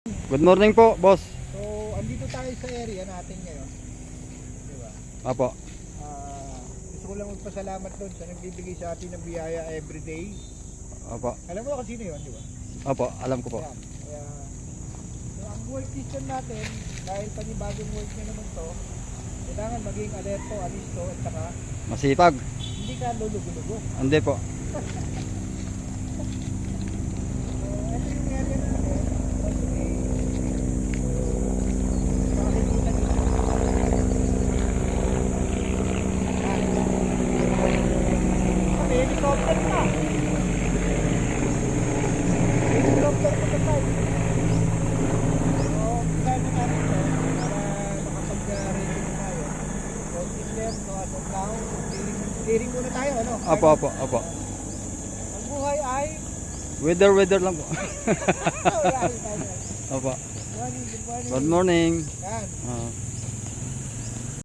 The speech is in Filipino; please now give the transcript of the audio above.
Good morning po, boss. So, andito tayo sa area natin ngayon. Di ba? Apo. Gusto ko lang magpasalamat doon sa nagbibigay sa atin ng biyaya everyday. Apo. Alam mo kung sino yun, di ba? Apo, alam ko po. Yan. Kaya, so, ang work system natin, dahil panibagong work niya naman to, kailangan maging alerto, alisto, at saka Masipag. hindi ka lulugo-lugo. Hindi po. So, ito yung area natin. Okay. Makikita nyo. May helicopter na. Helicopter pa na tayo. So, kaya natin ito para makapag-rating tayo. So, system, so as of now, steering muna tayo, ano? Apo, apo, apo. Ang buhay ay Weather lang po. ay, Apo. Good morning, good morning. Good morning. Yan. Ah.